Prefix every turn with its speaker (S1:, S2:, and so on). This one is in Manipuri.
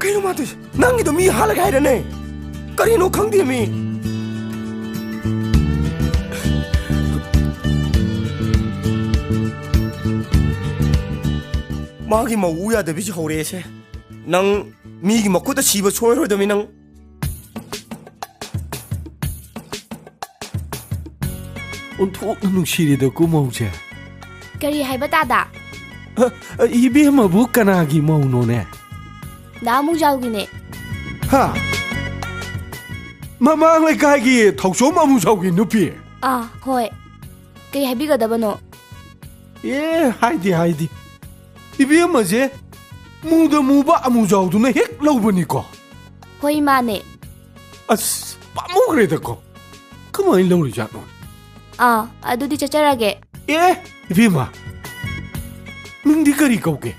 S1: ꯀꯩꯅꯣ ꯃꯥ ꯇꯧꯏꯁꯦ ꯅꯪꯒꯤꯗꯣ ꯃꯤ ꯍꯥꯠꯂꯒ ꯍꯥꯏꯔꯅꯦ ꯀꯔꯤꯅꯣ ꯈꯪꯗꯦ ꯃꯤ 마기 뭐 우야 되비지 호래세 낭 미기 먹고도 집어 소요로더미 낭
S2: 온톡 눈시리도 꾸모우제
S3: Kari haiba tada?
S2: 이비 마부 까나기 모우노네
S3: Na mu jaugine.
S2: 하 마망 레카기 톡쇼 마무 자우기 누피
S3: Ah, hoi. Kari haibiga dabano.
S2: 예 하이디 이비 마제 무더 무바 아무 자우도네 핵 라우버니까
S3: Hoi mane.
S2: 아스 빠모 그래다고 그만 라우리잖아
S3: Ah, adudi chacharage.
S2: 예 이비 마 능디 거리 거게